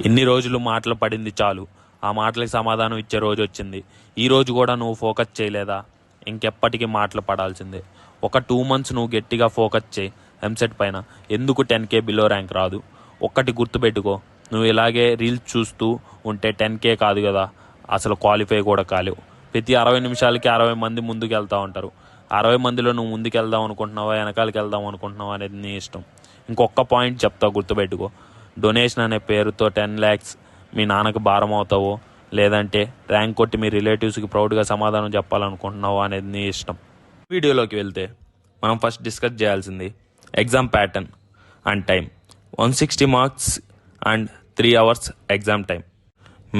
ఇన్ని రోజులు మాటలు పడింది చాలు, ఆ మాటలకి సమాధానం ఇచ్చే రోజు వచ్చింది. ఈ రోజు కూడా నువ్వు ఫోకస్ చేయలేదా? ఇంకెప్పటికీ మాటలు పడాల్సిందే. ఒక 2 months నువ్వు గట్టిగా ఫోకస్ చేయి ఎంసెట్ పైన. ఎందుకు 10K బిలో ర్యాంక్ రాదు? ఒక్కటి గుర్తుపెట్టుకో, నువ్వు ఇలాగే రీల్స్ చూస్తూ ఉంటే 10K కాదు కదా, అసలు క్వాలిఫై కూడా కాలేవు. ప్రతి 60 నిమిషాలకి 60 మంది ముందుకు వెళ్తూ ఉంటారు. 60 మందిలో నువ్వు ముందుకు వెళ్దాం అనుకుంటున్నావా, వెనకాలకి వెళ్దాం అనుకుంటున్నావా అనేది నీ ఇష్టం. ఇంకొక పాయింట్ చెప్తా, గుర్తుపెట్టుకో. డొనేషన్ అనే పేరుతో 10 lakhs మీ నాన్నకు భారం అవుతావో, లేదంటే ర్యాంక్ కొట్టి మీ రిలేటివ్స్కి ప్రౌడ్గా సమాధానం చెప్పాలనుకుంటున్నావో అనేది నీ ఇష్టం. వీడియోలోకి వెళ్తే మనం ఫస్ట్ డిస్కస్ చేయాల్సింది exam pattern and time. 160 marks and 3 hours exam time.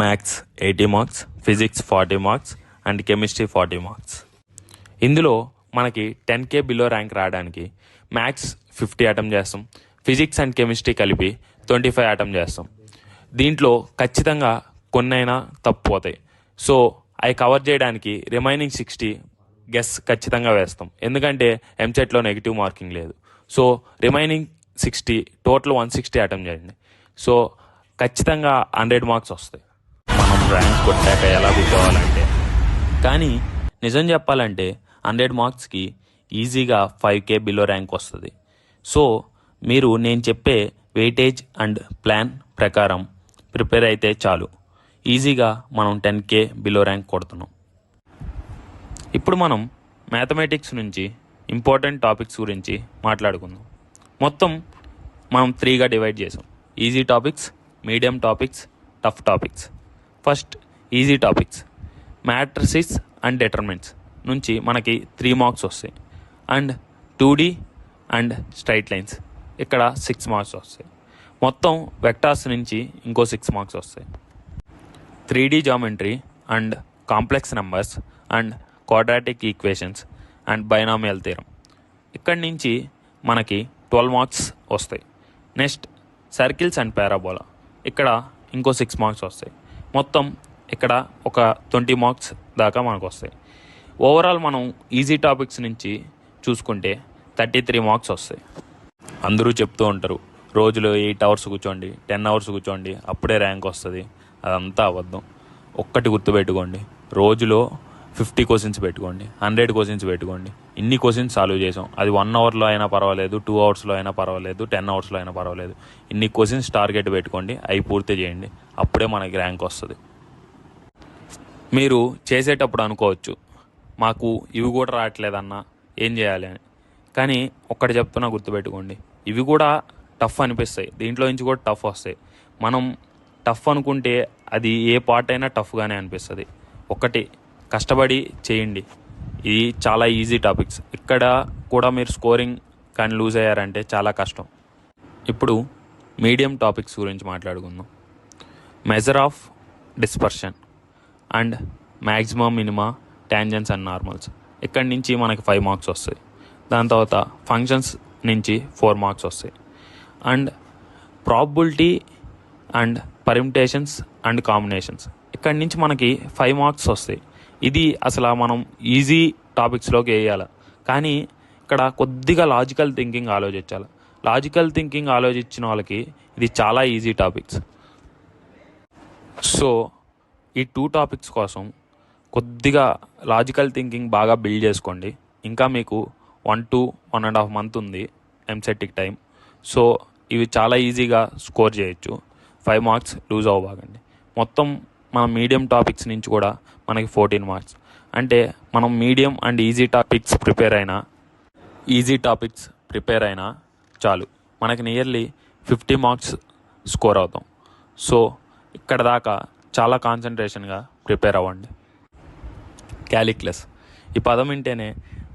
Maths 80 marks, physics 40 marks and chemistry 40 marks. ఇందులో మనకి 10K బిలో ర్యాంక్ రావడానికి మ్యాథ్స్ 50 అటెంప్ట్ చేస్తాం, ఫిజిక్స్ అండ్ కెమిస్ట్రీ కలిపి 25 అటెంప్ట్ చేస్తాం. దీంట్లో ఖచ్చితంగా కొన్నైనా తప్పిపోతాయి. సో అవి కవర్ చేయడానికి రిమైనింగ్ 60 గెస్ ఖచ్చితంగా వేస్తాం, ఎందుకంటే ఎంసెట్లో నెగిటివ్ మార్కింగ్ లేదు. సో రిమైనింగ్ 60, టోటల్ 160 అటెంప్ట్ చేయండి. సో ఖచ్చితంగా 100 marks వస్తాయి మనం ర్యాంక్ కొట్టాక ఎలా కూర్చోవాలంటే. కానీ నిజం చెప్పాలంటే 100 marksకి ఈజీగా 5K బిలో ర్యాంక్ వస్తుంది. సో మీరు నేను చెప్పే వెయిటేజ్ అండ్ ప్లాన్ ప్రకారం ప్రిపేర్ అయితే చాలు, ఈజీగా మనం 10K బిలో ర్యాంక్ కొడుతున్నాం. ఇప్పుడు మనం మ్యాథమెటిక్స్ నుంచి ఇంపార్టెంట్ టాపిక్స్ గురించి మాట్లాడుకుందాం. మొత్తం మనం 3గా డివైడ్ చేసాం: easy topics, medium topics, tough topics. First easy topics. Matrices and determinants నుంచి మనకి 3 marks వస్తాయి. And 2D and straight lines ఇక్కడ 6 marks వస్తాయి. మొత్తం వెక్టార్స్ నుంచి ఇంకో 6 marks వస్తాయి. 3D geometry and complex numbers and quadratic equations and binomial theorem ఇక్కడి నుంచి మనకి 12 marks వస్తాయి. నెక్స్ట్ సర్కిల్స్ అండ్ పారాబోలా, ఇక్కడ ఇంకో 6 marks వస్తాయి. మొత్తం ఇక్కడ ఒక 20 marks దాకా మనకు వస్తాయి. ఓవరాల్ మనం ఈజీ టాపిక్స్ నుంచి చూసుకుంటే 33 marks వస్తాయి. అందరూ చెప్తూ ఉంటారు రోజులో 8 hours కూర్చోండి, 10 hours కూర్చోండి, అప్పుడే ర్యాంక్ వస్తుంది. అదంతా అబద్ధం. ఒక్కటి గుర్తుపెట్టుకోండి, రోజులో 50 questions పెట్టుకోండి, 100 questions పెట్టుకోండి. ఇన్ని క్వశ్చన్స్ సాల్వ్ చేసాం, అది 1 hourలో అయినా పర్వాలేదు, 2 hoursలో అయినా పర్వాలేదు, 10 hoursలో అయినా పర్వాలేదు. ఇన్ని క్వశ్చన్స్ టార్గెట్ పెట్టుకోండి, అవి పూర్తి చేయండి, అప్పుడే మనకి ర్యాంక్ వస్తుంది. మీరు చేసేటప్పుడు అనుకోవచ్చు, మాకు ఇవి కూడా రావట్లేదన్నా ఏం చేయాలి అని. కానీ ఒక్కటి చెప్తున్నా, గుర్తుపెట్టుకోండి, ఇవి కూడా టఫ్ అనిపిస్తాయి, దీంట్లో నుంచి కూడా టఫ్ వస్తాయి. మనం టఫ్ అనుకుంటే అది ఏ పార్ట్ అయినా టఫ్గానే అనిపిస్తుంది. ఒకటి కష్టపడి చేయండి, ఇది చాలా ఈజీ టాపిక్స్. ఇక్కడ కూడా మీరు స్కోరింగ్ కానీ లూజ్ అయ్యారంటే చాలా కష్టం. ఇప్పుడు మీడియం టాపిక్స్ గురించి మాట్లాడుకుందాం. Measure of dispersion and maximum, minima, tangents and normals ఇక్కడి నుంచి మనకి 5 marks వస్తాయి. దాని తర్వాత ఫంక్షన్స్ నుంచి 4 marks వస్తాయి. And probability and permutations and combinations ఇక్కడి నుంచి మనకి 5 marks వస్తాయి. ఇది అసలు మనం ఈజీ టాపిక్స్లోకి వేయాలి, కానీ ఇక్కడ కొద్దిగా లాజికల్ థింకింగ్ ఆలోచించాలి. లాజికల్ థింకింగ్ ఆలోచించిన వాళ్ళకి ఇది చాలా ఈజీ టాపిక్స్. సో ఈ 2 టాపిక్స్ కోసం కొద్దిగా లాజికల్ థింకింగ్ బాగా బిల్డ్ చేసుకోండి. ఇంకా మీకు 1 to 1.5 months ఉంది ఎంసెట్కి టైం. సో ఇవి చాలా ఈజీగా స్కోర్ చేయొచ్చు. 5 marks లూజ్ అవ్వబాగండి. మొత్తం మన మీడియం టాపిక్స్ నుంచి కూడా మనకి 14 marks. అంటే మనం medium and easy topics prepare అయినా చాలు, మనకి నియర్లీ 50 marks స్కోర్ అవుతాం. సో ఇక్కడ దాకా చాలా కాన్సన్ట్రేషన్గా ప్రిపేర్ అవ్వండి. క్యాలిక్యులస్, ఈ పదం వింటేనే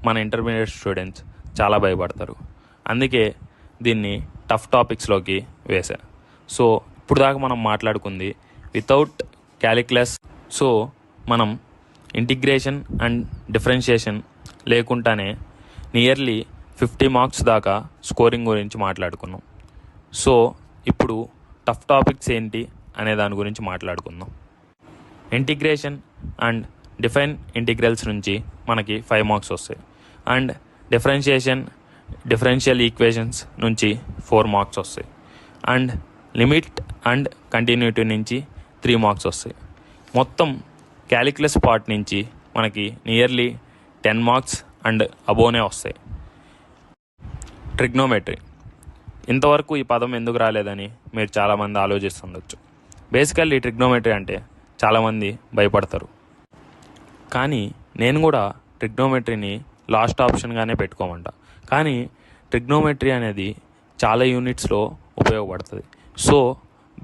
మన ఇంటర్మీడియట్ స్టూడెంట్స్ చాలా భయపడతారు, అందుకే దీన్ని టఫ్ టాపిక్స్లోకి వేశా. సో ఇప్పుడు దాకా మనం మాట్లాడుకుంది వితౌట్ క్యాలిక్యులస్. సో మనం ఇంటిగ్రేషన్ అండ్ డిఫరెన్షియేషన్ లేకుండానే నియర్లీ 50 marks దాకా స్కోరింగ్ గురించి మాట్లాడుకున్నాం. సో ఇప్పుడు టఫ్ టాపిక్స్ ఏంటి అనే దాని గురించి మాట్లాడుకుందాం. ఇంటిగ్రేషన్ అండ్ డిఫైన్ ఇంటిగ్రల్స్ నుంచి మనకి 5 marks వస్తాయి. అండ్ డిఫరెన్షియేషన్, డిఫరెన్షియల్ ఈక్వేషన్స్ నుంచి 4 marks వస్తాయి. అండ్ లిమిట్ అండ్ కంటిన్యూటీ నుంచి 3 మార్క్స్ వస్తాయి. మొత్తం క్యాలిక్యులస్ పార్ట్ నుంచి మనకి నియర్లీ 10 మార్క్స్ అండ్ అబోనే వస్తాయి. ట్రిగ్నోమెట్రీ, ఇంతవరకు ఈ పదం ఎందుకు రాలేదని మీరు చాలామంది ఆలోచిస్తుండొచ్చు. బేసికల్లీ ట్రిగ్నోమెట్రీ అంటే చాలామంది భయపడతారు. కానీ నేను కూడా ట్రిగ్నోమెట్రీని లాస్ట్ ఆప్షన్గానే పెట్టుకోమంట. కానీ ట్రిగ్నోమెట్రీ అనేది చాలా యూనిట్స్లో ఉపయోగపడుతుంది. సో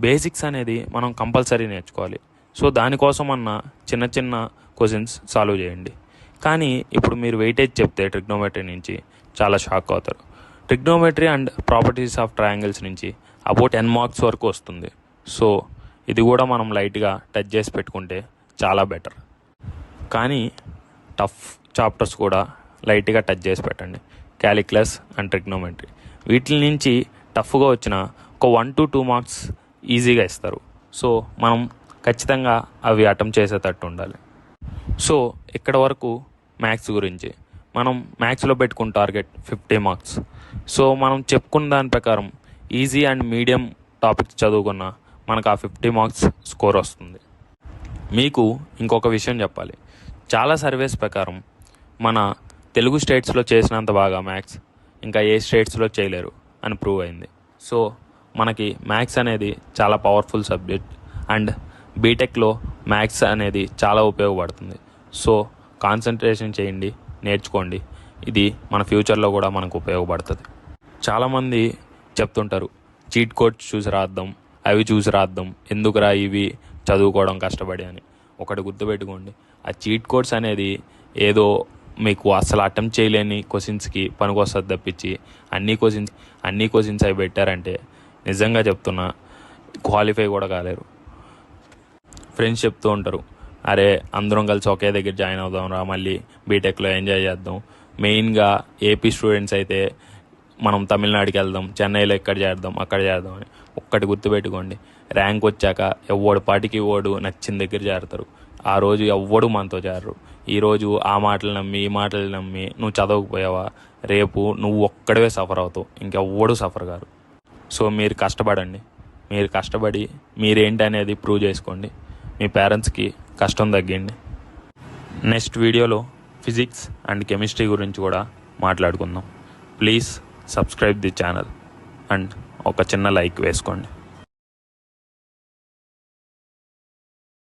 బేసిక్స్ అనేది మనం కంపల్సరీ నేర్చుకోవాలి. సో దానికోసం చిన్న చిన్న క్వశ్చన్స్ సాల్వ్ చేయండి. కానీ ఇప్పుడు మీరు వెయిటేజ్ చెప్తే ట్రిగ్నోమెట్రీ నుంచి చాలా షాక్ అవుతారు. Trigonometry and properties of triangles నుంచి అబౌట్ 10 మార్క్స్ వరకు వస్తుంది. సో ఇది కూడా మనం లైట్గా టచ్ చేసి పెట్టుకుంటే చాలా బెటర్. కానీ టఫ్ చాప్టర్స్ కూడా లైట్గా టచ్ చేసి పెట్టండి. క్యాలిక్యులస్ అండ్ ట్రిగ్నోమెట్రీ వీటి నుంచి టఫ్గా వచ్చిన ఒక 1 to 2 మార్క్స్ ఈజీగా ఇస్తారు. సో మనం ఖచ్చితంగా అవి అటెంప్ట్ చేసేటట్టు ఉండాలి. సో ఇక్కడ వరకు మ్యాథ్స్ గురించి మనం మ్యాథ్స్లో పెట్టుకున్న టార్గెట్ 50 మార్క్స్. సో మనం చెప్పుకున్న దాని ప్రకారం ఈజీ అండ్ మీడియం టాపిక్స్ చదువుకున్న మనకు ఆ 50 మార్క్స్ స్కోర్ వస్తుంది. మీకు ఇంకొక విషయం చెప్పాలి. చాలా సర్వేస్ ప్రకారం మన తెలుగు స్టేట్స్లో చేసినంత బాగా మ్యాథ్స్ ఇంకా ఏ స్టేట్స్లో చేయలేరు అని ప్రూవ్ అయింది. సో మనకి మ్యాథ్స్ అనేది చాలా పవర్ఫుల్ సబ్జెక్ట్ అండ్ బీటెక్లో మ్యాథ్స్ అనేది చాలా ఉపయోగపడుతుంది. సో కాన్సన్ట్రేషన్ చేయండి, నేర్చుకోండి. ఇది మన ఫ్యూచర్లో కూడా మనకు ఉపయోగపడుతుంది. చాలామంది చెప్తుంటారు చీట్ కోడ్స్ చూసి రాద్దాం, అవి చూసి రాద్దాం, ఎందుకురా ఇవి చదువుకోవడం కష్టపడి అని. ఒకటి గుర్తుపెట్టుకోండి, ఆ చీట్ కోడ్స్ అనేది ఏదో మీకు అసలు అటెంప్ట్ చేయలేని క్వశ్చన్స్కి పనికొస్తుంది తప్పించి అన్ని క్వశ్చన్స్ అవి పెట్టారంటే నిజంగా చెప్తున్నా క్వాలిఫై కూడా కాలేరు. ఫ్రెండ్స్ చెప్తూ ఉంటారు, అరే అందరం కలిసి ఒకే దగ్గర జాయిన్ అవుదాం రా, మళ్ళీ బీటెక్లో ఎంజాయ్ చేద్దాం. మెయిన్గా ఏపీ స్టూడెంట్స్ అయితే మనం తమిళనాడుకి వెళ్దాం, చెన్నైలో ఎక్కడ చేద్దాం అక్కడ చేద్దాం అని. ఒక్కటి గుర్తుపెట్టుకోండి, ర్యాంక్ వచ్చాక ఎవ్వడు పాటికి ఓడు నచ్చిన దగ్గర చేరతారు. ఆ రోజు ఎవ్వడు మనతో చేరరు. ఈరోజు ఆ మాటలు నమ్మి ఈ మాటలు నమ్మి నువ్వు చదవకపోయావా, రేపు నువ్వు ఒక్కడవే సఫర్ అవుతావు, ఇంకెవ్వడు సఫర్ కారు. సో మీరు కష్టపడండి. మీరు కష్టపడి మీరేంటి అనేది ప్రూవ్ చేసుకోండి. మీ పేరెంట్స్కి కష్టం తగ్గిండి. నెక్స్ట్ వీడియోలో ఫిజిక్స్ అండ్ కెమిస్ట్రీ గురించి కూడా మాట్లాడుకుందాం. Please subscribe the channel and ఒక చిన్న లైక్ వేసుకోండి.